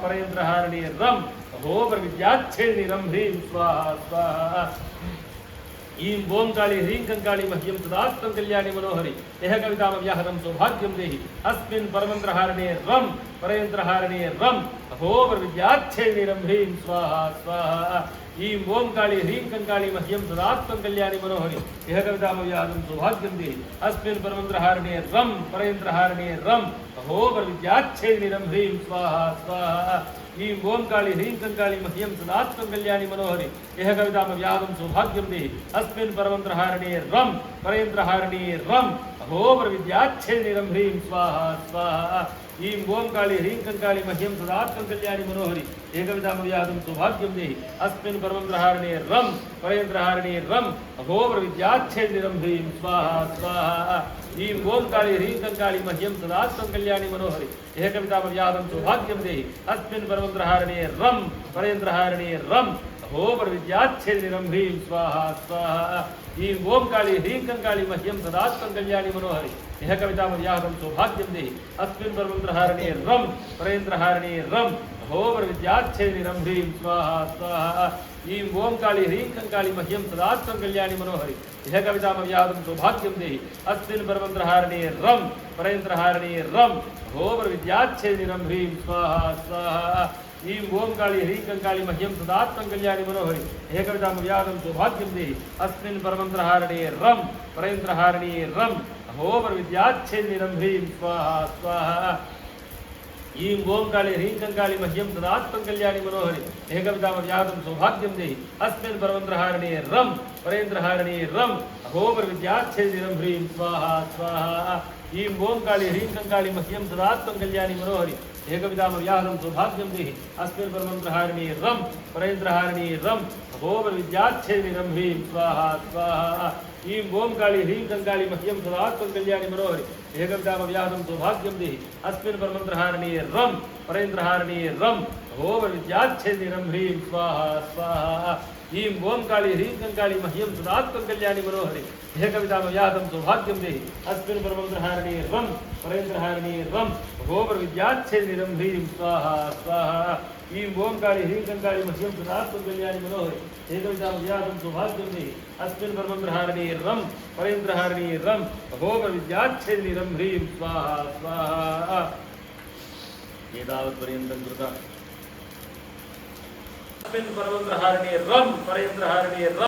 परेन्द्रहारिणी रम अहोबर विद्याच्छेदिनी रम ह्रीं स्वाहा स्वाहा ईं ओं काली ह्रीं कंकाली मह्यं सदास्तं कल्याणी मनोहरि यह कवितामव्याहतं सौभाग्यं देहि अस्मिन् परमन्त्रहारिणे रं परेन्द्रहारिणे रं अहोबर विद्याच्छेदिनी रं ह्रीं स्वाहा स्वाहा ईं ओं काली ह्रीं कंकाली मह्यं सदास्तं कल्याणी मनोहरि यह कवितामव्याहतं सौभाग्यं देहि अस्मिन् परमन्त्रहारिणे रं परेन्द्रहारिणे रं अहोबर विद्याच्छेदिनी रं ह्रीं स्वाहा स्वाहा ईं ओं काली ह्रीं कंकाली मह्यं सदास्तं कल्याणी मनोहरि यह कवितामव्याहतं सौभाग्यं देहि अस्मिन् परमन्त्रहारिणे रं परेन्द्रहारिणे रं अहोबर विद्याच्छेदिनी रं ह्रीं स्वाहा स्वाहा ईं ओं काली ह्रीं कंकाली मह्यं सदास्तं कल्याणी मनोहरि यह कवितामव्याहतं सौभाग्यं देहि अस्मिन् परमन्त्रहारिणे रं परेन्द्रहारिणे रं अहोबर विद्याच्छेदिनी रं ह्रीं स्वाहा स्वाहा ईं ओं काली ह्रीं कंकाली मह्यं सदास्तं कल्याणी मनोहरि यह कवितामव्याहतं सौभाग्यं देहि अस्मिन् परमन्त्रहारिणे रं परेन्द्रहारिणे रं अहोबर विद्याच्छेदिनी रं ह्रीं स्वाहा स्वाहा ईं ओं काली ह्रीं कंकाली मह्यं सदास्तं कल्याणी मनोहरि यह कवितामव्याहतं सौभाग्यं देहि अस्मिन् परमन्त्रहारिणे रं परेन्द्रहारिणे रं अहोबर विद्याच्छेदिनी रं ह्रीं स्वाहा स्वाहा ईं ओं काली ह्रीं कंकाली मह्यं सदास्तं कल्याणी मनोहरि यह कवितामव्याहतं सौभाग्यं देहि अस्मिन् परमन्त्रहारिणे रं परेन्द्रहारिणे रं अहोबर विद्याच्छेदिनी रं ह्रीं स्वाहा स्वाहा ईं ओं काली ह्रीं कंकाली मह्यं सदास्तं कल्याणी मनोहरि यह कवितामव्याहतं सौभाग्यं देहि अस्मिन् परमन्त्रहारिणे रं परेन्द्रहारिणे रं अहोबर विद्याच्छेदिनी रं ह्रीं स्वाहा स्वाहा ईं ओं काली ह्रीं कंकाली मह्यं सदास्तं कल्याणी मनोहरि यह कवितामव्याहतं सौभाग्यं देहि अस्मिन् परमन्त्रहारिणे रं परेन्द्रहारिणे रं अहोबर विद्याच्छेदिनी रं ह्रीं स्वाहा स्वाहा ईं ओं काली ह्रीं कंकाली मह्यं सदास्तं कल्याणी मनोहरि यह कवितामव्याहतं सौभाग्यं देहि अस्मिन् परमन्त्रहारिणे रं परेन्द्रहारिणे रं अहोबर विद्याच्छेदिनी रं ह्रीं स्वाहा स्वाहा ईं ओं काली ह्रीं कंकाली मह्यं सदास्तं कल्याणी मनोहरि यह कवितामव्याहतं सौभाग्यं देहि अस्मिन् परमन्त्रहारिणे रं परेन्द्रहारिणे रं अहोबर विद्याच्छेदिनी रं ह्रीं स्वाहा स्वाहा ईं ओं काली ह्रीं कंकाली मह्यं सदास्तं कल्याणी मनोहरि यह कवितामव्याहतं सौभाग्यं देहि अस्मिन् परमन्त्रहारिणे रं परेन्द्रहारिणे रं अहोबर विद्याच्छेदिनी रं ह्रीं स्वाहा स्वाहा ईं ओं काली ह्रीं कंकाली मह्यं सदास्तं कल्याणी मनोहरि यह कवितामव्याहतं सौभाग्यं देहि अस्मिन् परमन्त्रहारिणे रं परेन्द्रहारिणे रं अहोबर विद्याच्छेदिनी रं ह्रीं स्वाहा स्वाहा एतावत्पर्यन्तं कृता अस्मिन् परमन्त्रहारिणे रं परेन्द्रहारिणे रं